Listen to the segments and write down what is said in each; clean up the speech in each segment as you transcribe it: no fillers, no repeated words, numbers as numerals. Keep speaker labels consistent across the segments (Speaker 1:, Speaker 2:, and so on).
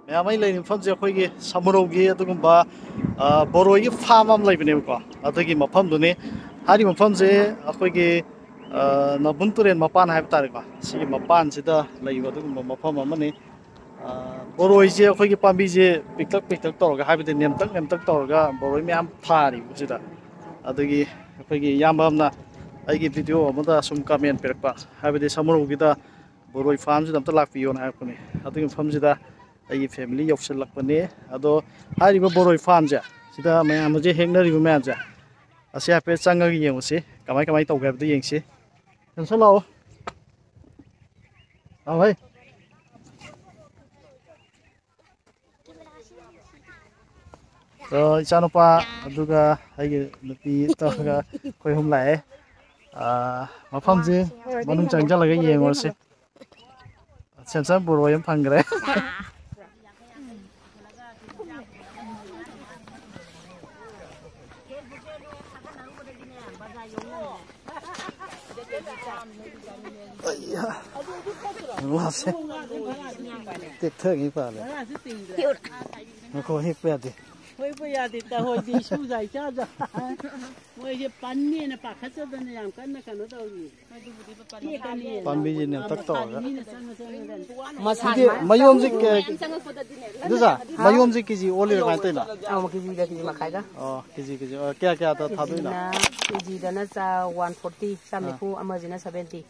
Speaker 1: Ma'am लेनी मफमसे अखोगी समुरौगी अदुगुम्बा बोरोगी farm अम लेबनेबको अदुगी मफमदुने हारि मफमसे अखोगी नबुन Tourane मपान HYBE तारेको सिगी मपान सिदा लेइबो अदुगुम्बा मफम अमने बोरोइसे अखोगी पाम्बीसे पिक्तक पिक्तक तौरगा हाइबदे नेमतक तौरगा बोरोइ मैम थारि सिदा अदुगी अखोगी यामबमना अꯩꯒꯤ ꯚꯤꯗꯤꯑꯣ ꯑꯃꯗ ꯁꯨꯝ ꯀꯃꯦꯟ ꯄꯤꯔꯛꯄ ꯍꯥꯏꯕꯗꯤ ꯁꯃꯨꯔꯧꯒꯤꯗ ꯕꯣꯔꯣꯏ ꯐꯥꯔꯝꯁꯤꯗ ꯑꯝꯇ ꯂꯥꯛꯄꯤꯌꯣꯅ ꯍꯥꯏꯔꯛꯄꯅꯦ ꯑꯗꯨꯒꯤ ꯃꯐꯝꯁꯤꯗ ꯑꯩꯒꯤ ꯐꯦꯃꯤꯂꯤ ꯌꯧꯁꯤꯜꯂꯛꯄꯅꯦ ꯑꯗꯣ ꯍꯥꯏꯔꯤꯕ ꯕꯣꯔꯣꯏ ꯐꯥꯔꯝꯁꯦ ꯁꯤꯗ ꯃꯌꯥꯝ ꯍꯧꯖꯤꯛ ꯍꯦꯛꯅꯔꯤꯕ ꯃꯌꯥꯝꯁꯦ ꯑꯁꯤ ꯍꯥꯏꯐꯦꯠ ꯆꯪꯉꯒ ꯌꯦꯡꯉꯨꯁꯤ ꯀꯃꯥꯏ ꯇꯧꯒꯦ ꯍꯥꯏꯕꯗꯨ ꯌꯦꯡꯁꯤ ꯀꯟꯁꯣ ꯂꯥꯛꯑꯣ ꯂꯥꯛꯑꯣ ꯍꯩ ꯏꯆꯥꯅꯨꯄꯥ ꯑꯗꯨꯒ ꯑꯩꯒꯤ ꯅꯨꯄꯤ ꯇꯧꯔꯒ ꯑꯩꯈꯣꯏ ꯑꯍꯨꯝ ꯂꯥꯛꯑꯦ ꯃꯐꯝꯁꯦ ꯃꯅꯨꯡ ꯆꯪꯁꯤꯜꯂꯒ ꯌꯦꯡꯉꯨꯔꯁꯤ ꯁꯦꯝꯁꯪ ꯕꯣꯔꯣꯏ ꯑꯃ ꯐꯪꯈ꯭ꯔꯦ ꯂꯥꯞꯁꯦ ꯇꯦꯛꯊꯒꯤ ꯄꯥꯜꯂꯦ ꯉꯈꯣ ꯍꯦꯛꯄ ꯌꯥꯗꯦ
Speaker 2: ꯍꯣꯏꯕ ꯌꯥꯗꯦ ꯇꯍꯣꯏꯗꯤ ꯏꯁꯨꯖꯥꯏ ꯆꯥꯖ ꯃꯣꯏꯁꯦ ꯄꯟꯅꯦꯅ ꯄꯥꯈꯠꯆꯗꯅ ꯌꯥꯝ ꯀꯟꯅ ꯀꯩꯅꯣ ꯇꯧꯔꯤ
Speaker 1: ꯄꯥꯝꯕꯤꯁꯦ ꯅꯦꯝꯇꯛ ꯇꯧꯔꯒ ꯃꯌꯣꯝꯁꯦ ꯑꯗꯨꯖꯥ ꯃꯌꯣꯝꯁꯦ ꯀꯦꯖꯤ ꯑꯣꯜꯂꯤꯔ ꯀꯃꯥꯏꯅ ꯇꯧꯔꯤꯅꯣ
Speaker 3: ꯀꯦꯖꯤꯗ ꯀꯦꯖꯤ ꯃꯈꯥꯏꯗ
Speaker 1: ꯀꯦꯖꯤ ꯀꯌꯥꯗ ꯊꯥꯗꯣꯏꯅꯣ
Speaker 3: ꯀꯦꯖꯤꯗꯅ 140 140 ꯑꯃꯁꯤꯅ 70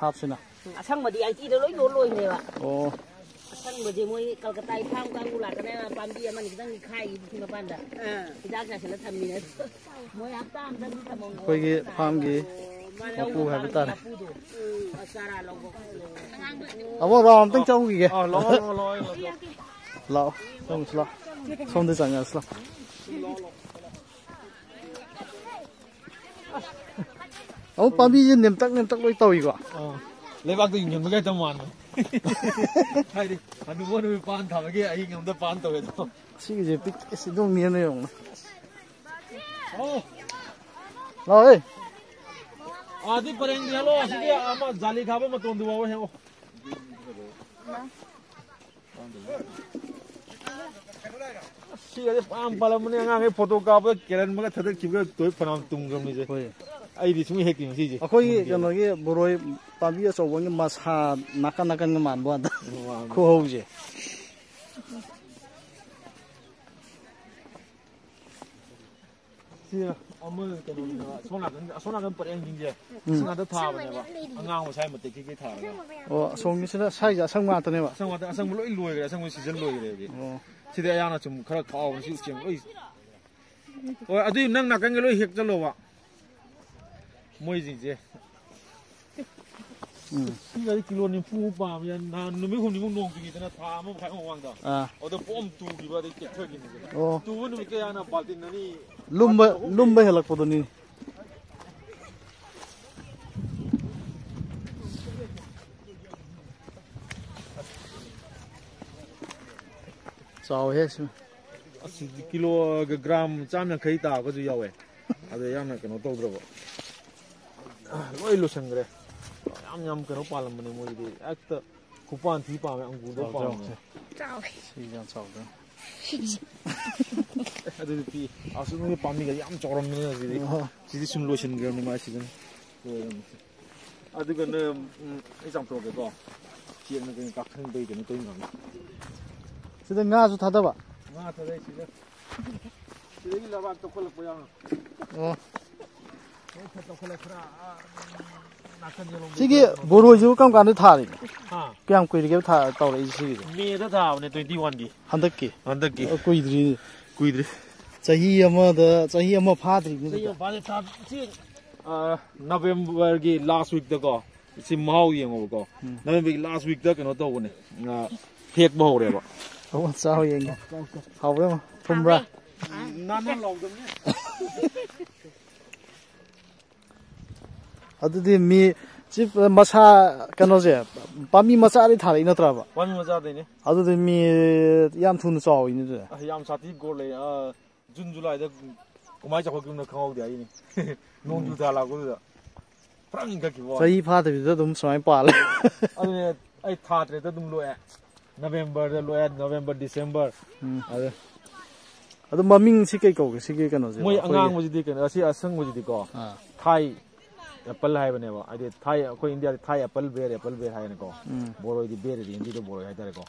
Speaker 1: ꯍꯥꯞꯁꯤꯅ
Speaker 3: ꯑꯁꯪꯕꯗꯤ 80ꯗ ꯂꯣꯏ ꯂꯣꯏꯈ꯭ꯔꯦꯕ
Speaker 1: ꯑꯣ
Speaker 3: ꯑꯁꯪꯕꯁꯦ ꯃꯣꯏ ꯀꯜꯀꯇꯥꯒꯤ ꯐꯥꯝ ꯀꯥꯡꯕꯨ ꯂꯥꯛꯀꯅꯦꯅ ꯄꯥꯝꯕꯤ ꯑꯃꯅꯤ ꯈꯤꯇꯪ ꯈꯥꯏꯒꯤ ꯄꯨꯈꯤ ꯃꯄꯥꯟꯗ ꯍꯤꯗꯥꯛ ꯆꯥꯏꯁꯤꯜꯂ ꯊꯝꯃꯤꯅꯦ ꯃꯣꯏ ꯍꯞꯇꯥ ꯑꯃꯗꯪ ꯊꯝꯃꯝꯃꯦ
Speaker 1: ꯑꯩꯈꯣꯏꯒꯤ ꯐꯥꯝꯒꯤ ꯃꯄꯨ ꯍꯥꯏꯕ ꯇꯥꯔꯦ
Speaker 3: ꯆꯥꯔꯥ ꯂꯧꯕ
Speaker 1: ꯑꯃꯨꯛ ꯔꯥꯎꯟ ꯑꯝꯇꯪ ꯆꯪꯉꯨꯈꯤꯒꯦ ꯂꯥꯛꯑꯣ ꯆꯪꯉꯨꯁꯤ ꯂꯥꯛꯑꯣ ꯁꯣꯝꯗ ꯆꯪꯉꯁꯤ ꯂꯥꯛꯑꯣ ꯑꯃꯨꯛ ꯄꯥꯝꯕꯤꯁꯦ ꯅꯦꯝꯇꯛ ꯂꯣꯏ ꯇꯧꯏꯀꯣ
Speaker 4: लेबाक यूनियन में तो मान हाइदि अनुवन में पान था के आई हम तो पान तो है तो
Speaker 1: सिगे पिक सिदों नियन है ना लाओ
Speaker 4: आदि परेंग हेलो असके आमा जाली खाबो म तोंदु बाबो है सिगे पाम पाला मने अंगा फोटो काबो केरन मगा थदक किबो तोय फनाम तुंगम नि जे ꯑꯩꯗꯤ ꯁꯨꯝ ꯍꯦꯛꯇꯤ ꯃꯁꯤꯁꯦ
Speaker 1: ꯑꯩꯈꯣꯏꯒꯤ ꯀꯩꯅꯣꯒꯤ ꯕꯣꯔꯣꯏ ꯄꯥꯝꯕꯤ ꯑꯆꯧꯕꯒꯤ ꯃꯁꯥ ꯅꯥꯀꯟꯒ ꯃꯥꯟꯕ ꯋꯥꯗ ꯈꯨꯍꯧꯁꯦ
Speaker 4: ꯁꯤ ꯑꯃ ꯀꯩꯅꯣ ꯑꯁꯣꯝ ꯅꯥꯀꯟ ꯄꯔꯦꯡꯁꯤꯡꯁꯦ ꯁꯤꯡꯗ ꯊꯥꯕꯅꯦꯕ ꯑꯉꯥꯡꯕ ꯁꯥꯏ ꯃꯇꯦꯛ ꯀꯩꯀꯩ ꯊꯥꯔꯒ
Speaker 1: ꯑꯣ ꯑꯁꯣꯝꯒꯤꯁꯤꯗ ꯁꯥꯏꯖ ꯑꯁꯪꯕ ꯉꯥꯛꯇꯅꯦꯕ
Speaker 4: ꯑꯁꯪꯕ ꯂꯣꯏ ꯂꯣꯏꯈ꯭ꯔꯦ ꯑꯁꯪꯕ ꯁꯤꯖꯟ ꯂꯣꯏꯈ꯭ꯔꯦ ꯍꯧꯖꯤꯛ ꯁꯤꯗꯤ ꯑꯌꯥꯝꯕ ꯁꯨꯝ ꯈꯔ ꯈꯥꯎꯕ ꯁꯤ ꯎꯆꯦꯛ ꯂꯣꯏ ꯍꯣꯏ ꯑꯗꯨꯏ ꯅꯪ ꯅꯥꯀꯟꯒ ꯂꯣꯏ ꯍꯦꯛ ꯆꯠꯂꯣꯕ मोइजिंजे सिंगारी किलो निफु पाम या नुमी हुनिमु नोंग बिगिदना था अमु खाइ वांगदा ओदो पोम तु बिबा दे केथगिनि तु नुमी के याना बाल्टिन ननी
Speaker 1: लुम्बा हेलक पदोनी चाव हे
Speaker 4: किलो ग्राम 150 ताबजु यावे अदे याना कनो तौद्रबो लोई लोसंगरे याम कनो पालमने मोइदि एक कुपान थी पामे अंगुदो पामे
Speaker 1: चाव सिजान चावदो
Speaker 4: अदे पी आसुनु पामी गा याम चौरमने सिदि सुन लोसंगरे मा सिजन अदुगने एग्जांपल को चेन के काखन बै के तोइ ngam
Speaker 1: सिदा ngasu thadaba
Speaker 4: nga thadai sida सिदि लबा तो खलक पया
Speaker 1: ओ सिगे बोरोजु कम कान थारि हां क्याम कुइरगे था तौरै सिगे
Speaker 4: मे दा थाबने 21 गी
Speaker 1: हंदक्की कुइद्री चही अमा फाद्री नि
Speaker 4: चही फादे था सि नवंबर गी लास्ट वीक द को सि माउ येंगो को नवंबर गी लास्ट वीक द कनो तौबने फेक बो होरेबा
Speaker 1: ओ चाव येंग हावरे फुमब्रा
Speaker 4: नाना लौदमने
Speaker 1: अदुदि मी चिप मसा कनोजे पामी मचारि थारै नत्रबा
Speaker 4: पामी मचा दैने
Speaker 1: अदुदि मी याम थुन चावइनि दे
Speaker 4: याम साथि गोले जुन जुलाई द कुमाइ चखोकिम न खंगौ दे आइनि नों जु था लागो द फ्रंग गकि वा
Speaker 1: सही फादबि द दुम समय पाल
Speaker 4: अदुने ai थात्रे द दुम लोए November loya November December
Speaker 1: ꯑꯗꯨ ꯃꯃꯤꯡꯁꯤ ꯀꯩ ꯀꯧꯒꯦ ꯁꯤꯒꯤ ꯀꯩꯅꯣꯁꯦ
Speaker 4: ꯃꯣꯏ ꯑꯉꯥꯡꯕꯁꯤꯗꯤ ꯀꯩꯅꯣ ꯑꯁꯤ ꯑꯁꯪꯕꯁꯤꯗꯤꯀꯣ ꯊꯥꯏ ꯑꯦꯄꯜ ꯍꯥꯏꯕꯅꯦꯕ ꯍꯥꯏꯗꯤ ꯊꯥꯏ ꯑꯩꯈꯣꯏ ꯏꯟꯗꯤꯌꯥꯗ ꯊꯥꯏ ꯑꯦꯄꯜ ꯕꯦꯔ ꯍꯥꯏꯅꯀꯣ ꯕꯣꯔꯣꯏꯗꯤ ꯕꯦꯔꯗꯤ ꯍꯤꯟꯗꯤꯗ ꯕꯣꯔꯣꯏ ꯍꯥꯏꯇꯥꯔꯦꯀꯣ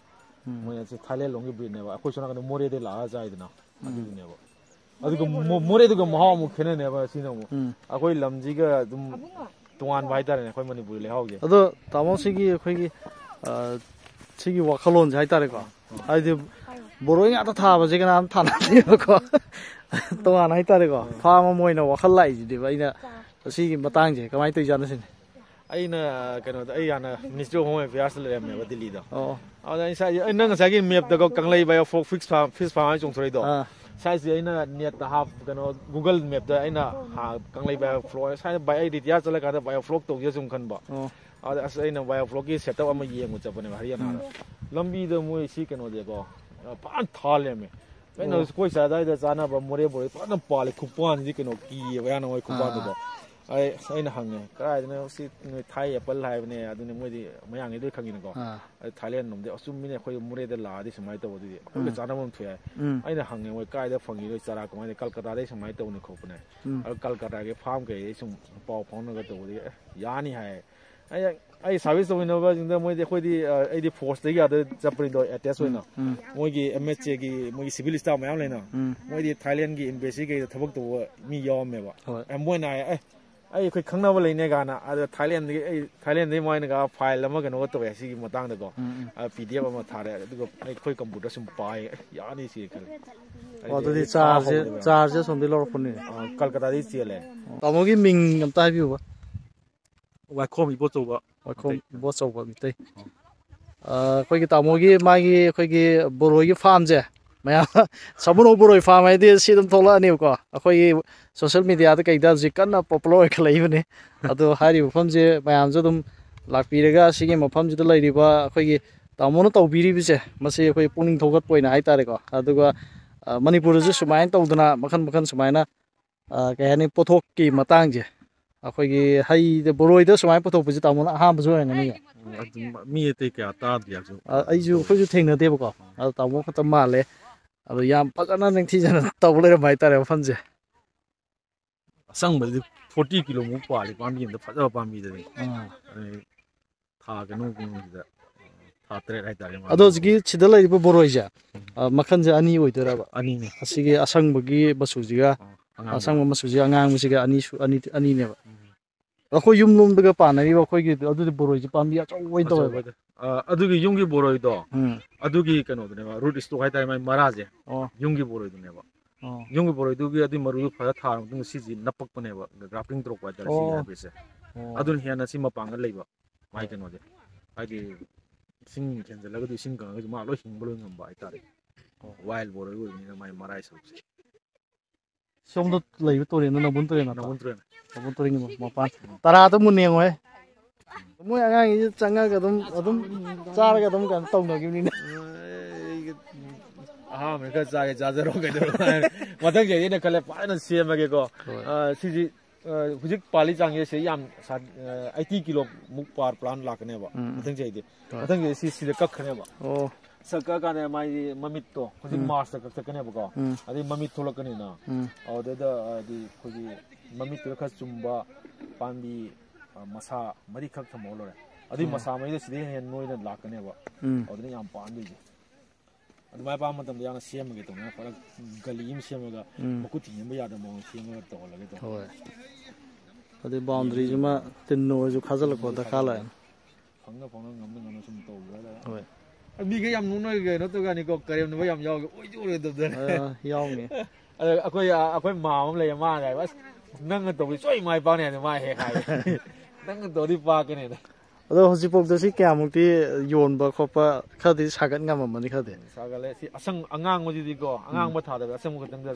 Speaker 4: ꯃꯣꯏ ꯑꯁꯤ ꯊꯥꯏꯂꯦꯟ ꯂꯣꯝꯒꯤ ꯕ꯭ꯔꯤꯠꯅꯦꯕ ꯑꯩꯈꯣꯏ ꯁꯣꯝ ꯅꯥꯀꯟꯗ ꯃꯣꯔꯦꯗꯩ ꯂꯥꯛꯑ ꯆꯥꯏꯗꯅ ꯑꯗꯨꯒꯤꯅꯦꯕ ꯑꯗꯨꯒ ꯃꯣꯔꯦꯗꯨꯒ ꯃꯍꯥꯎ ꯑꯃꯨꯛ ꯈꯦꯠꯅꯅꯦꯕ ꯁꯤꯅ ꯑꯃꯨꯛ ꯑꯩꯈꯣꯏ ꯂꯝꯁꯤꯒ ꯑꯗꯨꯝ ꯇꯣꯉꯥꯟꯕ ꯍꯥꯏꯇꯥꯔꯦꯅꯦ ꯑꯩꯈꯣꯏ ꯃꯅꯤꯄꯨꯔꯤ ꯂꯩꯍꯥꯎꯁꯦ
Speaker 1: ꯑꯗꯣ ꯇꯥꯃꯣ ꯁꯤꯒꯤ ꯑꯩꯈꯣꯏꯒꯤ ꯁꯤꯒꯤ ꯋꯥꯈꯜꯂꯣꯟꯁꯦ ꯍꯥꯏꯇꯥꯔꯦꯀꯣ ꯍꯥꯏꯗꯤ ꯕꯣꯔꯣꯏ ꯉꯥꯛꯇ ꯊꯥꯕꯁꯦ ꯀꯅꯥꯝ ꯊꯥꯅꯗꯦꯕꯀꯣ ꯇꯣꯉꯥꯟꯅ ꯍꯥꯏꯇꯥꯔꯦꯀꯣ ꯐꯥꯔꯝ ꯑꯃ ꯑꯣꯏꯅ ꯋꯥꯈꯜ ꯂꯥꯛꯏꯁꯤꯗꯤꯕ ꯑꯩꯅ ꯁꯤꯒꯤ ꯃꯇꯥꯡꯁꯦ ꯀꯃꯥꯏꯅ ꯇꯧꯔꯤꯖꯥꯠꯅꯣ ꯁꯤꯅꯤ
Speaker 4: ꯑꯩꯅ ꯀꯩꯅꯣꯗ ꯑꯩ ꯍꯥꯟꯅ ꯃꯤꯅꯤꯁꯇ꯭ꯔꯤ ꯑꯣꯐ ꯍꯣꯝ ꯑꯦꯐꯤꯌꯥꯔꯁꯇ ꯂꯩꯔꯝꯃꯦꯕ ꯗꯤꯜꯂꯤꯗ ꯑꯗꯨꯗ ꯅꯪ ꯉꯁꯥꯏꯒꯤ ꯃꯦꯞꯇꯀꯣ ꯀꯪꯂꯩ ꯕꯥꯏꯑꯣꯐ꯭ꯂꯣꯛ ꯐꯤꯁ ꯐꯥꯔꯝ ꯍꯥꯏꯅ ꯆꯣꯡꯊꯣꯔꯛꯏꯗꯣ ꯁꯥꯏꯁꯦ ꯑꯩꯅ ꯅꯦꯠꯇ ꯀꯩꯅꯣ ꯒꯨꯒꯜ ꯃꯦꯞꯇ ꯑꯩꯅ ꯀꯪꯂꯩ ꯕꯥꯏꯑꯣꯐ꯭ꯂꯣꯛ ꯁꯥꯏꯗ ꯑꯩ ꯔꯤꯇꯤꯌꯥꯔ ꯆꯠꯂꯀꯥꯟꯗ ꯕꯥꯏꯑꯣꯐ꯭ꯂꯣꯛ ꯇꯧꯒꯦ ꯁꯨꯝ ꯈꯟꯕ ꯑꯗ ꯑꯁ ꯑꯩꯅ ꯕꯥꯏꯑꯣꯐ꯭ꯂꯣꯛꯀꯤ ꯁꯦꯠꯑꯞ ꯑꯃ ꯌꯦꯡꯕ ꯆꯠꯄꯅꯦꯕ ꯍꯔꯤꯌꯥꯅꯥꯗ ꯂꯝꯕꯤꯗ ꯃꯣꯏ ꯁꯤ ꯀꯩꯅꯣꯁꯦꯀꯣ ꯐꯖꯅ ꯊꯥꯜꯂꯦꯃꯦ ꯀꯩꯅꯣ ꯑꯩꯈꯣꯏ ꯁꯥꯏꯗ ꯆꯥꯅꯕ ꯃꯣꯔꯦ ꯕꯣꯔꯣꯏ ꯐꯖꯅ ꯄꯥꯜꯂꯦ ꯈꯨꯄꯥꯟꯁꯤꯗꯤ ꯀꯩꯅꯣ ꯀꯤꯌꯦꯕ ꯌꯥꯝꯅ ꯃꯣꯏ ꯈꯨꯄꯥꯟꯗꯨꯀꯣ ꯑꯩꯅ ꯍꯪꯉꯦ ꯀꯗꯥꯏꯗꯅꯣ ꯁꯤ ꯅꯣꯏ ꯊꯥꯏ ꯑꯦꯄꯜ ꯍꯥꯏꯕꯅꯦ ꯑꯗꯨꯅꯤ ꯃꯣꯏꯗꯤ ꯃꯌꯥꯡꯒꯤ ꯂꯣꯏ ꯈꯪꯉꯤꯅꯀꯣ ꯊꯥꯏꯂꯦꯟ ꯂꯣꯝꯗꯤ ꯑꯆꯨꯝꯃꯤꯅꯦ ꯑꯩꯈꯣꯏ ꯃꯣꯔꯦꯗ ꯂꯥꯛꯑꯗꯤ ꯁꯨꯃꯥꯏꯅ ꯇꯧꯕꯗꯨꯗꯤ ꯑꯩꯈꯣꯏꯒ ꯆꯥꯟꯅꯕ ꯑꯃ ꯊꯣꯛꯑꯦ ꯑꯩꯅ ꯍꯪꯉꯦ ꯃꯣꯏ ꯀꯥꯏꯗ ꯐꯪꯉꯤ ꯅꯣꯏ ꯆꯥꯔꯥ ꯀꯃꯥꯏꯅ ꯀꯜꯀꯇꯥꯗꯩ ꯁꯨꯃꯥꯏꯅ ꯇꯧꯕꯅꯤ ꯈꯣꯠꯄꯅꯦ ꯑꯗꯨ ꯀꯜꯀꯇꯥꯒꯤ ꯐꯥꯔꯝ ꯀꯩꯗꯩ ꯁꯨꯝ ꯄꯥꯎ ꯐꯥꯎꯅꯒ ꯇꯧꯕꯗꯤ ꯌꯥꯅꯤ ꯍꯥꯏ ꯑꯩ ꯁꯥꯔꯚꯤꯁ ꯇꯧꯃꯤꯟꯅꯕꯁꯤꯡꯗ ꯃꯣꯏꯗꯤ ꯑꯩꯈꯣꯏꯗꯤ ꯑꯩꯗꯤ ꯐꯣꯔꯁꯇꯒꯤ ꯑꯗ ꯆꯠꯄꯅꯤꯗꯣ ꯑꯦꯇꯦꯁ ꯑꯣꯏꯅ ꯃꯣꯏꯒꯤ MHAꯒꯤ ꯃꯣꯏꯒꯤ ꯁꯤꯚꯤꯜ ꯏꯁꯇꯥꯐ ꯃꯌꯥꯝ ꯂꯩꯅ ꯃꯣꯏꯗꯤ ꯊꯥꯏꯂꯦꯟꯒꯤ ꯑꯦꯝꯕꯦꯁꯤ ꯀꯩꯗ ꯊꯕꯛ ꯇꯧꯕ ꯃꯤ ꯌꯥꯎꯔꯝꯃꯦꯕ ꯃꯣꯏꯅ ꯍꯥꯏ ꯑꯩꯈꯣꯏ ꯈꯪꯅꯕ ꯂꯩꯅꯦ ꯀꯥꯟꯅ ꯑꯗ ꯊꯥꯏꯂꯦꯟꯗꯒꯤ ꯃꯣꯏꯅꯒ ꯐꯥꯏꯜ ꯑꯃ ꯀꯩꯅꯣꯒ ꯇꯧꯋꯦ ꯁꯤꯒꯤ ꯃꯇꯥꯡꯗꯀꯣ PDF ꯑꯃ ꯊꯥꯔꯦ ꯑꯗꯨꯒ ꯑꯩꯈꯣꯏ ꯀꯝꯄ꯭ꯌꯨꯇꯔ ꯁꯨꯝ ꯄꯥꯏ ꯌꯥꯅꯤ ꯁꯤ ꯈꯜꯂꯦ
Speaker 1: ꯑꯗꯨꯗꯤ ꯆꯥꯔꯖꯁꯦ ꯁꯣꯝꯗꯩ ꯂꯧꯔꯛꯄꯅꯦ
Speaker 4: ꯀꯜꯀꯇꯥꯗꯒꯤ ꯆꯦꯜꯂꯦ
Speaker 1: ꯇꯥꯃꯣꯒꯤ ꯃꯤꯡ ꯑꯝꯇ ꯍꯥꯏꯕꯤꯌꯨꯕ
Speaker 4: ꯋꯥꯏꯈꯣꯝ ꯏꯕꯣꯆꯧꯕ
Speaker 1: ꯋꯥꯏꯈꯣꯝ ꯏꯕꯣꯆꯧꯕ ꯃꯤꯇꯩ ꯑꯩꯈꯣꯏꯒꯤ ꯇꯥꯃꯣꯒꯤ ꯃꯥꯒꯤ ꯑꯩꯈꯣꯏꯒꯤ ꯕꯣꯔꯣꯏꯒꯤ ꯐꯥꯔꯝꯁꯦ ꯃꯌꯥꯝ ꯁꯃꯨꯅꯧ ꯕꯣꯔꯣꯏ ꯐꯥꯔꯝ ꯍꯥꯏꯗꯤ ꯁꯤ ꯑꯗꯨꯝ ꯊꯣꯛꯂꯛꯑꯅꯦꯕꯀꯣ ꯑꯩꯈꯣꯏꯒꯤ ꯁꯣꯁꯦꯜ ꯃꯦꯗꯤꯌꯥꯗ ꯀꯩꯗ ꯍꯧꯖꯤꯛ ꯀꯟꯅ ꯄꯣꯄꯨꯂꯔ ꯑꯣꯏꯈꯠꯂꯛꯏꯕꯅꯤ ꯑꯗꯣ ꯍꯥꯏꯔꯤꯕ ꯃꯐꯝꯁꯦ ꯃꯌꯥꯝꯁꯨ ꯑꯗꯨꯝ ꯂꯥꯛꯄꯤꯔꯒ ꯁꯤꯒꯤ ꯃꯐꯝꯁꯤꯗ ꯂꯩꯔꯤꯕ ꯑꯩꯈꯣꯏꯒꯤ ꯇꯥꯃꯣꯅ ꯇꯧꯕꯤꯔꯤꯕꯁꯦ ꯃꯁꯤ ꯑꯩꯈꯣꯏ ꯄꯨꯛꯅꯤꯡ ꯊꯧꯒꯠꯄ ꯑꯣꯏꯅ ꯍꯥꯏꯇꯥꯔꯦꯀꯣ ꯑꯗꯨꯒ ꯃꯅꯤꯄꯨꯔꯗꯁꯨ ꯁꯨꯃꯥꯏꯅ ꯇꯧꯗꯅ ꯃꯈꯟ ꯃꯈꯟ ꯁꯨꯃꯥꯏꯅ ꯀꯩ ꯍꯥꯏꯅꯤ ꯄꯣꯠꯊꯣꯛꯀꯤ ꯃꯇꯥꯡꯁꯦ ꯑꯩꯈꯣꯏꯒꯤ ꯍꯩꯗ ꯕꯣꯔꯣꯏꯗ ꯁꯨꯃꯥꯏꯅ ꯄꯨꯊꯣꯛꯄꯁꯤ ꯇꯥꯃꯣꯅ ꯑꯍꯥꯟꯕꯁꯨ ꯑꯣꯏꯔꯝꯒꯅꯤꯌꯦ
Speaker 4: ꯃꯤ ꯑꯇꯩ ꯀꯌꯥ ꯇꯥꯗ꯭ꯔꯤ
Speaker 1: ꯑꯩꯈꯣꯏꯁꯨ ꯊꯦꯡꯅꯗꯦꯕꯀꯣ ꯑꯗꯣ ꯇꯥꯃꯣ ꯈꯛꯇ ꯃꯥꯜꯂꯦ ꯑꯗꯣ ꯌꯥꯝ ꯐꯖꯅ ꯅꯤꯡꯊꯤꯖꯅ ꯇꯧꯕ ꯂꯩꯔꯝꯕ ꯍꯥꯏꯇꯥꯔꯦ ꯃꯐꯝꯁꯦ
Speaker 4: ꯑꯁꯪꯕꯗꯤ 40 ꯀꯤꯂꯣꯃꯨꯛ ꯄꯥꯜꯂꯤ ꯄꯥꯝꯕꯤ ꯑꯃꯗ ꯐꯖꯕ ꯄꯥꯝꯕꯤꯗꯗꯤ ꯊꯥ ꯀꯩꯅꯣꯒꯨꯝꯕꯁꯤꯗ ꯊꯥ 3 ꯍꯥꯏꯇꯥꯔꯦ
Speaker 1: ꯑꯗꯣ ꯍꯧꯖꯤꯛꯀꯤ ꯁꯤꯗ ꯂꯩꯔꯤꯕ ꯕꯣꯔꯣꯏꯁꯦ ꯃꯈꯟꯁꯦ ꯑꯅꯤ ꯑꯣꯏꯗꯣꯏꯔꯕ
Speaker 4: ꯑꯅꯤꯅꯤ
Speaker 1: ꯑꯁꯤꯒꯤ ꯑꯁꯪꯕꯒꯤ ꯃꯆꯨꯁꯤꯒ ꯑꯁꯪꯕ ꯃꯆꯨꯁꯤꯒ ꯑꯉꯥꯡꯕꯁꯤꯒ ꯑꯅꯤꯅꯦꯕ ꯑꯩꯈꯣꯏ ꯌꯨꯝ ꯂꯣꯝꯗꯒ ꯄꯥꯟꯅꯔꯤꯕ ꯑꯩꯈꯣꯏꯒꯤ ꯑꯗꯨꯗꯤ ꯕꯣꯔꯣꯏꯁꯤ ꯄꯥꯝꯕꯤ ꯑꯆꯧꯕ ꯑꯣꯏꯅ ꯇꯧꯋꯦꯕ
Speaker 4: ꯑꯗꯨꯒꯤ ꯌꯨꯝꯒꯤ ꯕꯣꯔꯣꯏꯗꯣ ꯑꯗꯨꯒꯤ ꯀꯩꯅꯣꯗꯨꯅꯦꯕ ꯔꯨꯠ ꯏꯁꯇꯣꯛ ꯍꯥꯏꯇꯥꯔꯦ ꯃꯥꯒꯤ ꯃꯔꯥꯁꯦ ꯌꯨꯝꯒꯤ ꯕꯣꯔꯣꯏꯗꯨꯅꯦꯕ ꯌꯨꯝꯒꯤ ꯕꯣꯔꯣꯏꯗꯨꯒꯤ ꯑꯗꯨꯒꯤ ꯃꯔꯨꯗꯨ ꯐꯖ ꯊꯥꯔ ꯃꯇꯨꯡꯗ ꯁꯤꯁꯤ ꯅꯞꯄꯛꯄꯅꯦꯕ ꯒ꯭ꯔꯥꯐꯇꯤꯡ ꯇꯧꯔꯛꯄ ꯍꯥꯏꯇꯥꯔꯦ ꯁꯤꯒꯤ ꯍꯥꯏꯕ꯭ꯔꯤꯠꯁꯦ ꯑꯗꯨꯅ ꯍꯦꯟꯅ ꯁꯤ ꯃꯄꯥꯡꯒꯜ ꯂꯩꯕ ꯃꯥꯒꯤ ꯀꯩꯅꯣꯁꯦ ꯍꯥꯏꯗꯤ ꯏꯁꯤꯡ ꯍꯦꯟꯖꯜꯂꯒꯗꯤ ꯏꯁꯤꯡ ꯀꯪꯉꯒꯁꯨ ꯃꯥ ꯂꯣꯏ ꯍꯤꯡꯕ ꯂꯣꯏ ꯉꯝꯕ ꯍꯥꯏꯇꯥꯔꯦ ꯋꯥꯏꯜ ꯕꯣꯔꯣꯏ ꯑꯣꯏꯕꯅꯤꯅ ꯃꯥꯒꯤ ꯃꯔꯥꯏ ꯁꯔꯨꯛꯁꯦ
Speaker 1: ꯁꯣꯝꯗ ꯂꯩꯕ ꯇꯨꯔꯦꯟꯗꯣ ꯅꯝꯕꯨꯜ ꯇꯨꯔꯦꯟ ꯅꯝꯕꯨꯜ ꯇꯨꯔꯦꯟꯒꯤ ꯃꯄꯥꯟ ꯇꯔꯥꯗ ꯃꯨꯟꯅ ꯌꯦꯡꯉꯣꯍꯦ ꯃꯣꯏ ꯑꯉꯥꯡꯒꯤꯁꯤ ꯆꯪꯉꯒ ꯑꯗꯨꯝ ꯆꯥꯔꯒ ꯑꯗꯨꯝ ꯀꯩꯅꯣ ꯇꯧꯅꯈꯤꯕꯅꯤꯅꯦ
Speaker 4: ꯑꯍꯥꯟꯕ ꯈꯔ ꯆꯥꯒꯦ ꯆꯥꯖꯔꯣ ꯀꯩꯗꯧꯔꯣ ꯃꯊꯪ ꯆꯍꯤ ꯑꯩꯅ ꯈꯜꯂꯦ ꯐꯖꯅ ꯁꯦꯝꯃꯒꯦꯀꯣ ꯁꯤꯁꯤ ꯍꯧꯖꯤꯛ ꯄꯥꯜꯂꯤ ꯆꯥꯡꯁꯦ ꯁꯤ ꯌꯥꯝ 80 ꯀꯤꯂꯣꯃꯨꯛ ꯄꯥꯔ ꯄ꯭ꯂꯥꯟ ꯂꯥꯛꯀꯅꯦꯕ ꯃꯊꯪ ꯆꯍꯤꯗꯤ ꯃꯊꯪ ꯆꯍꯤ ꯁꯤꯗ ꯀꯛꯈ꯭ꯔꯅꯦꯕ ꯀꯛꯀꯥꯟꯗ ꯃꯥꯒꯤ ꯃꯃꯤꯠꯇꯣ ꯍꯧꯖꯤꯛ ꯃꯥꯔꯁꯇ ꯀꯛꯊꯠꯀꯅꯦꯕꯀꯣ ꯑꯗꯩ ꯃꯃꯤꯠ ꯊꯣꯛꯂꯛꯀꯅꯤꯅ ꯑꯗꯨꯗꯩꯗ ꯍꯥꯏꯗꯤ ꯑꯩꯈꯣꯏꯒꯤ ꯃꯃꯤꯠꯇꯨꯗ ꯈꯔ ꯆꯨꯝꯕ ꯄꯥꯝꯕꯤ ꯃꯁꯥ ꯃꯔꯤꯈꯛ ꯊꯝꯃꯒ ꯂꯣꯏꯔꯦ ꯑꯗꯨꯒꯤ ꯃꯁꯥ ꯃꯔꯤꯗ ꯁꯤꯗꯩ ꯍꯦꯟꯅ ꯅꯣꯏꯅ ꯂꯥꯛꯀꯅꯦꯕ ꯑꯗꯨꯅ ꯌꯥꯝ ꯄꯥꯝꯗꯣꯏꯁꯦ ꯑꯗꯨꯃꯥꯏꯅ ꯄꯥꯝꯕ ꯃꯇꯝꯗ ꯌꯥꯝꯅ ꯁꯦꯝꯃꯒꯦ ꯇꯧꯅ ꯐꯔ ꯒꯂꯤ ꯑꯃ ꯁꯦꯝꯃꯒ ꯃꯈꯨꯠ ꯊꯤꯡꯖꯤꯟꯕ ꯌꯥꯗꯕ ꯃꯑꯣꯡ ꯁꯦꯝꯃꯒ ꯇꯧꯍꯜꯂꯒꯦ ꯇꯧ
Speaker 1: ꯍꯣꯏ ꯑꯗꯨ ꯕꯥꯎꯟꯗꯔꯤꯁꯤꯃ ꯇꯤꯟꯅ ꯑꯣꯏꯔꯁꯨ ꯈꯥꯖꯤꯜꯂꯛꯄ ꯗꯔꯀꯥꯔ ꯂꯥꯛꯑꯦ
Speaker 4: ꯐꯪꯅ ꯉꯝꯅ ꯁꯨꯝ ꯇꯧꯕ
Speaker 1: ꯍꯣꯏ
Speaker 4: ꯃꯤꯒ ꯌꯥꯝ ꯅꯣꯛꯅꯒ ꯀꯩꯅꯣ ꯇꯧꯒꯅꯤꯀꯣ ꯀꯔꯦꯝꯅꯕ ꯌꯥꯝ ꯌꯥꯎꯒꯦ ꯑꯣꯏꯗꯤ ꯑꯣꯏꯔꯣꯏꯗꯕꯗꯅ
Speaker 1: ꯌꯥꯎꯅꯤ
Speaker 4: ꯑꯗ ꯑꯩꯈꯣꯏ ꯃꯥ ꯑꯃ ꯂꯩꯌꯦ ꯃꯥꯅ ꯍꯥꯏꯕ ꯑꯁ ꯅꯪꯅ ꯇꯧꯕꯗꯤ ꯁꯣꯏ ꯃꯥꯏ ꯄꯥꯛꯅꯤ ꯍꯥꯏꯅ ꯃꯥ ꯍꯦꯛ ꯍꯥꯏꯌꯦ ꯅꯪꯅ ꯇꯧꯗꯤ ꯄꯥꯛꯀꯅꯤꯅ
Speaker 1: ꯑꯗꯣ ꯍꯧꯖꯤꯛꯐꯥꯎꯗ ꯁꯤ ꯀꯌꯥꯃꯨꯛꯇꯤ ꯌꯣꯟꯕ ꯈꯣꯠꯄ ꯈꯔꯗꯤ ꯁꯥꯒꯠ ꯉꯝꯃꯝꯃꯅꯤ ꯈꯔꯗꯤ
Speaker 4: ꯁꯥꯒꯠꯂꯦ ꯁꯤ ꯑꯉꯥꯡꯕꯁꯤꯗꯤꯀꯣ ꯑꯉꯥꯡꯕ ꯊꯥꯗꯕ ꯑꯁꯪꯕ ꯈꯛꯇꯪꯗ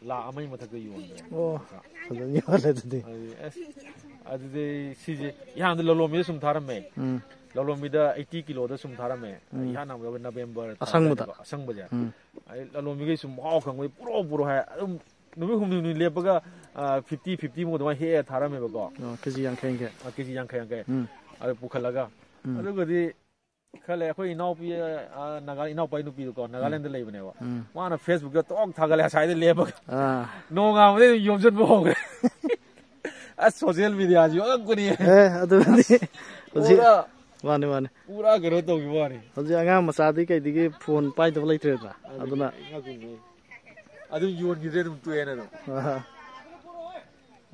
Speaker 4: ꯂꯥꯛ 1 ꯃꯊꯛꯇ ꯌꯣꯟꯈ꯭ꯔꯦ
Speaker 1: ꯐꯖꯅ ꯌꯣꯜꯂꯦ ꯑꯗꯨꯗꯤ
Speaker 4: ꯑꯗꯨꯗꯤ ꯁꯤꯁꯦ ꯏꯍꯥꯟꯗ ꯂꯂꯣꯟꯕꯤꯗ ꯁꯨꯝ ꯊꯥꯔꯝꯃꯦ ꯂꯂꯣꯟꯕꯤꯗ 80 ꯀꯤꯂꯣꯗ ꯁꯨꯝ ꯊꯥꯔꯝꯃꯦ ꯏꯍꯥꯟ ꯑꯃꯗ ꯅꯕꯦꯝꯕꯔ ꯑꯁꯪꯕꯁꯦ ꯑꯩ ꯂꯂꯣꯟꯕꯤꯈꯩ ꯁꯨꯝ ꯃꯍꯥꯎ ꯈꯪꯕꯩ ꯄꯨꯔꯣ ꯍꯥꯏ ꯑꯗꯨꯝ ꯅꯨꯃꯤꯠ ꯍꯨꯝꯅꯤ ꯂꯦꯞꯄꯒ 50 ꯃꯨꯛ ꯑꯗꯨꯃꯥꯏꯅ ꯍꯦꯛꯑ ꯊꯥꯔꯝꯃꯦꯕꯀꯣ
Speaker 1: ꯀꯦꯖꯤ 50
Speaker 4: ꯀꯦꯖꯤ 50 ꯑꯗꯨ ꯄꯨꯈꯠꯂꯒ ꯑꯗꯨꯒꯗꯤ khale akhoi inaupi naga inaupai nupi ko Nagaland da leibane wa wana Facebook da tok thagale sai de leba no nga made yomjun bo hogre a social media ji aguni
Speaker 1: adu mane mane
Speaker 4: pura garo to gi wani
Speaker 1: hoji anga masadi kai digi phone pai to lai tre da aduna
Speaker 4: adu yon gi dum tu ena do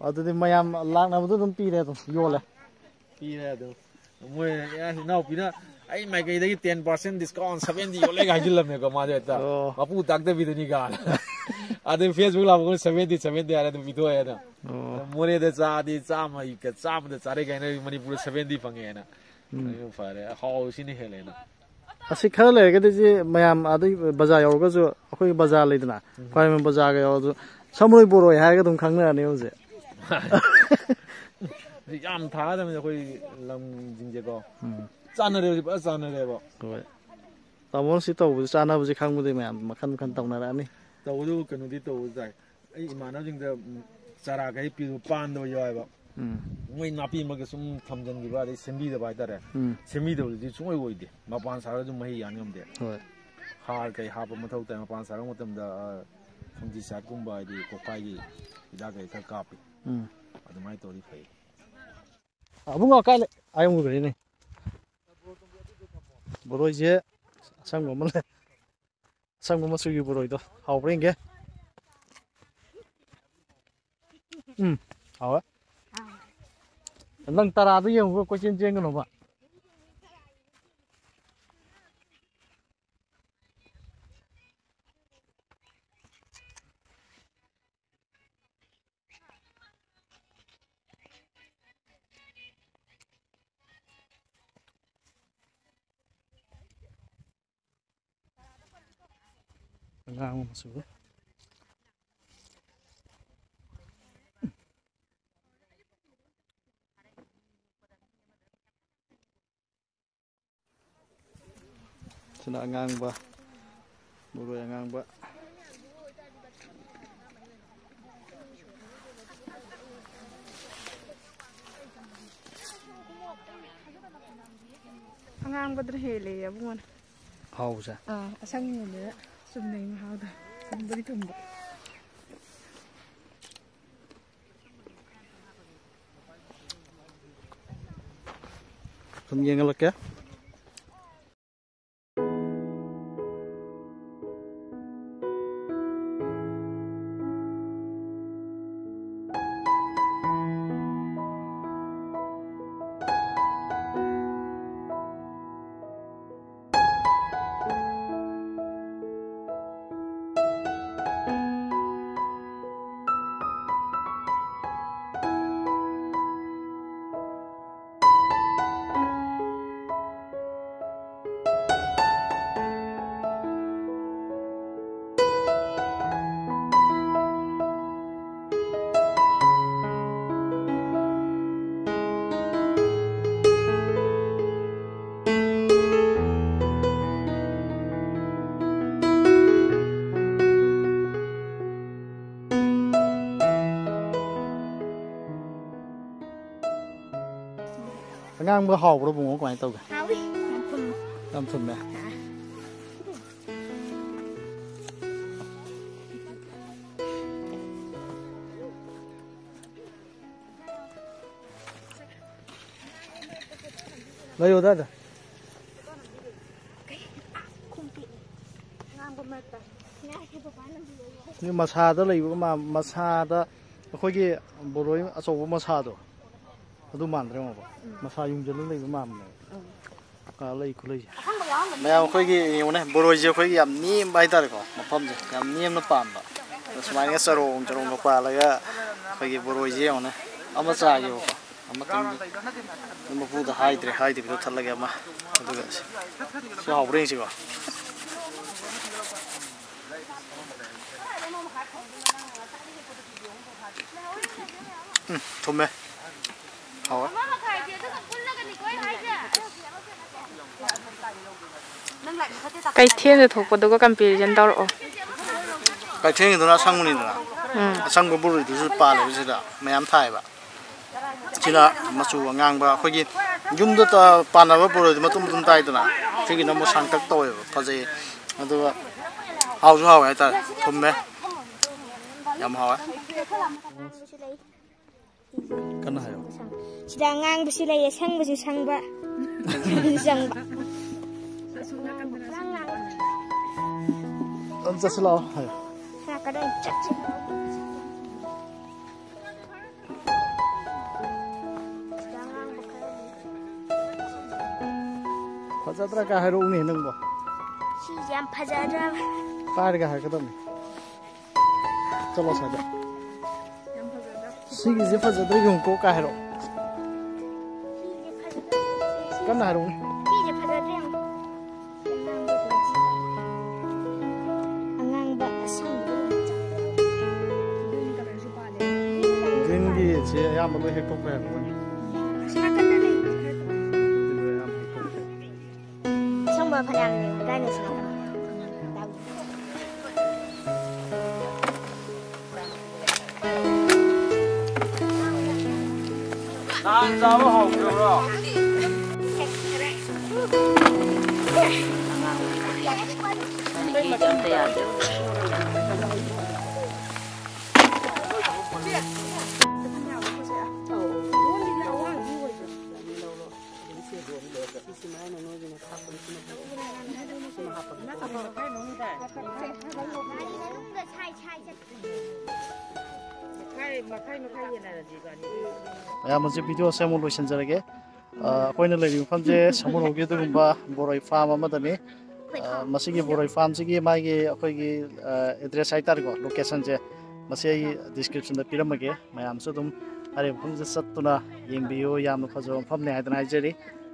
Speaker 1: adu di mayam lang na bu dum pi re to yole
Speaker 4: pi re do moy ya nau pi na ai mai kai dagi 10% discount 70 yole ga jilam ne ko ma de ta apu tak de bidani ga adu Facebook la ko 70 ara dum video ya na more de sa di sa mai ka sa ma de sa re ga ne Manipur 70 pange na ayo fare how sini helena
Speaker 1: asi khara le ga de mayam adu bazaar yaw ga jo akhoi bazaar le dana kwai me bazaar ga yaw jo samroi boroi ha ga dum khang na ne ose
Speaker 4: yam tha da me akhoi lam jing je ko chana re ba chana re ba
Speaker 1: hoi tamon si to bu chana bu ji khang bu de mayam makhan khan taw na ra ni
Speaker 4: to du kanu di to dai ai imana jing da chara ga pi pan do yo ba moi napi ma ga sum thamjan gi ba de sembi da ba ta re sembi do ji chung oi oi de ma pan sa ga ju mai yan yom de
Speaker 1: hoi
Speaker 4: har kai ha pa ma thau ta ma pan sa ga mo tam da thumji sa kum ba di ko pai gi da ga ka ka pi adu mai to ri fai
Speaker 1: abu ngo kai le ayong gu ni boroi je sang mo le sang mo su gi boroi do hau bring ge hau nang tara du yeng ko chen chen ga no ba ngang mo su sina ngang ba buru ngang ba
Speaker 5: Angang ba dre hele ya bungon
Speaker 1: hau sa
Speaker 5: asang ni ne sum nei ma hau da sum bari tum ba
Speaker 1: kun yeng la ke ngang bữa hầu đó bụng của anh tao cả làm thùng này lấy vô đó rồi nhưng mà xa đó lấy mà xa đó khối cái bộ rồi sầu mà xa đó adu mandre mo ba masa yung jelu lei ma ma ka lei ku lei ma khoi gi yone boroi je khoi gi yam nim bai tar ko ma pham je yam nim na pam ba smai ga sarong ko pa la ga khoi gi boroi je yone ama cha yo ko ama tam ma pu da hai de bi thal la ga ma adu ga si hau bring si ko thome hau
Speaker 5: cái thiên thì thuộc vào đâu có cầm bì dân đâu rồi
Speaker 1: cái thiên thì nó sang mùi nữa sang mùi bùi thì ba là cái gì đó mấy em thay ba chỉ là mà chú ngang ba khơi gì ꯌꯨꯝꯗ ꯄꯥꯟꯅꯕ ꯕꯣꯔꯣꯏꯗꯤ ꯃꯇꯨꯝ ꯃꯇꯨꯝ ꯇꯥꯏꯗꯅ ꯁꯤꯒꯤꯅ ꯑꯃꯨꯛ ꯁꯥꯡꯇꯛ ꯇꯧꯋꯦꯕ ꯐꯖꯩ ꯑꯗꯨꯒ ꯍꯥꯎꯁꯨ ꯍꯥꯎꯋꯦ ꯍꯥꯏꯇꯥꯔꯦ ꯊꯨꯝꯃꯦ ꯌꯥꯝ ꯍꯥꯎꯋꯦ ꯀꯟꯅ ꯍꯥꯏꯌꯣ
Speaker 6: ꯁꯤꯗ ꯑꯉꯥꯡꯕꯁꯨ ꯂꯩꯌꯦ ꯁꯪꯕꯁꯨ ꯁꯪꯕ ꯁꯪꯕ
Speaker 1: ꯆꯠꯁꯤ ꯂꯥꯛꯑꯣ ꯍꯥꯏꯌꯣ
Speaker 6: ꯀꯗꯥꯏ ꯆꯠꯁꯤ
Speaker 1: ꯐꯖꯗ꯭ꯔꯥ ꯀꯥ ꯍꯥꯏꯔꯛꯎꯅꯦ ꯅꯪꯕꯣ
Speaker 6: ꯁꯤꯁꯦ ꯌꯥꯝ ꯐꯖꯗ꯭ꯔꯕ
Speaker 1: ꯀꯥꯏꯔꯒ ꯍꯥꯏꯔꯛꯀꯗꯕꯅꯤ ꯆꯠꯂꯣ ꯁꯥꯏꯗ ꯁꯤꯒꯤꯁꯦ ꯐꯖꯗ꯭ꯔꯥ ꯌꯦꯡꯉꯨꯀꯣ ꯀꯥ ꯍꯥꯏꯔꯛꯑꯣ ꯀꯟꯅ ꯍꯥꯏꯔꯛꯎꯅꯦ
Speaker 6: ꯁꯤꯁꯦ ꯐꯖꯗ꯭ꯔꯦ ꯌꯥꯝ ꯑꯉꯥꯡꯕ ꯑꯁꯪꯕ
Speaker 1: ꯒ꯭ꯔꯤꯟꯒꯤꯁꯦ ꯑꯌꯥꯝꯕ ꯂꯣꯏ ꯍꯦꯛꯇꯣꯛꯄ ꯍꯥꯏꯔꯛꯄꯅꯤ
Speaker 6: ꯑꯁꯪꯕ ꯐꯅꯌꯥꯝ ꯂꯩ ꯁꯤꯅ
Speaker 4: ꯅꯍꯥꯟ ꯆꯥꯕ ꯍꯥꯎꯈ꯭ꯔꯕ꯭ꯔꯣ?
Speaker 1: ꯃꯌꯥꯝ ꯍꯧꯖꯤꯛ ꯚꯤꯗꯤꯑꯣꯁꯦ ꯑꯃꯨꯛ ꯂꯣꯏꯁꯤꯟꯖꯔꯒꯦ ꯑꯩꯈꯣꯏꯅ ꯂꯩꯔꯤꯕ ꯃꯐꯝꯁꯦ ꯁꯃꯨꯔꯧꯒꯤ ꯑꯗꯨꯒꯨꯝꯕ ꯕꯣꯔꯣꯏ ꯐꯥꯔꯝ ꯑꯃꯗꯅꯤ ꯃꯁꯤꯒꯤ ꯕꯣꯔꯣꯏ ꯐꯥꯔꯝꯁꯤꯒꯤ ꯃꯥꯒꯤ ꯑꯩꯈꯣꯏꯒꯤ ꯑꯦꯗ꯭ꯔꯦꯁ ꯍꯥꯏꯇꯥꯔꯦꯀꯣ ꯂꯣꯀꯦꯁꯟꯁꯦ ꯃꯁꯤ ꯑꯩ ꯗꯤꯁꯀ꯭ꯔꯤꯞꯁꯟꯗ ꯄꯤꯔꯝꯃꯒꯦ ꯃꯌꯥꯝꯁꯨ ꯑꯗꯨꯝ ꯍꯥꯏꯔꯤꯕ ꯃꯐꯝꯁꯦ ꯆꯠꯇꯨꯅ ꯌꯦꯡꯕꯤꯌꯨ ꯌꯥꯝꯅ ꯐꯖꯕ ꯃꯐꯝꯅꯤ ꯍꯥꯏꯗꯅ ꯍꯥꯏꯖꯔꯤ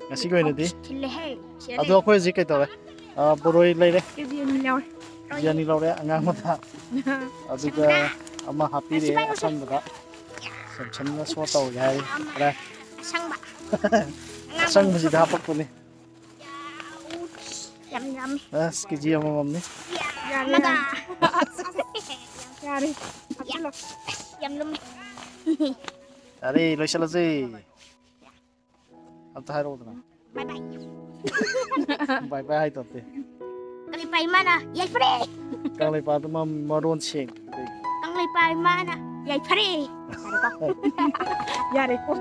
Speaker 1: ꯉꯁꯤꯒꯤ ꯑꯣꯏꯅꯗꯤ ꯑꯗꯣ ꯑꯩꯈꯣꯏ ꯍꯧꯖꯤꯛ ꯀꯩꯇꯧꯔꯦ ꯕꯣꯔꯣꯏ ꯂꯩꯔꯦ ꯀꯦꯖꯤ 2 ꯂꯧꯔꯦ ꯑꯉꯥꯡꯕꯗ ꯑꯗꯨꯒ ꯑꯃ ꯍꯥꯞꯄꯤꯔꯦ ꯑꯁꯪꯕꯗ ꯁꯝꯁꯟꯅ ꯁꯣ ꯇꯧꯒꯦ ꯍꯥꯏ ꯈꯔ ꯑꯁꯪꯕꯁꯤꯗ ꯍꯥꯞꯄꯛꯄꯅꯤ
Speaker 6: ꯌꯥꯝ ꯌꯥꯝꯃꯤ
Speaker 1: ꯑꯁ ꯀꯦꯖꯤ ꯑꯃꯃꯝꯅꯤ
Speaker 6: ꯌꯥꯔꯦ ꯍꯥꯞꯆꯤꯜꯂꯣ ꯌꯥꯝ ꯂꯨꯝꯃꯤ
Speaker 1: ꯌꯥꯔꯦ ꯂꯣꯏꯁꯤꯜꯂꯁꯤ ꯑꯝꯇ ꯍꯥꯏꯔꯛꯎꯗꯅ
Speaker 6: ꯕꯥꯏ ꯕꯥꯏ
Speaker 1: ꯕꯥꯏ ꯕꯥꯏ ꯍꯥꯏꯇꯣꯠꯇꯦ
Speaker 6: ꯀꯪꯂꯩꯄꯥꯛ ꯏꯃꯥꯅ ꯌꯥꯏꯐꯔꯦ
Speaker 1: ꯀꯪꯂꯩꯄꯥꯛꯇ ꯃꯔꯣꯟ ꯁꯦꯡ
Speaker 6: ꯀꯪꯂꯩꯄꯥꯛ ꯏꯃꯥꯅ ꯌꯥꯏꯐꯔꯦ ꯌꯥꯔꯦꯀꯣ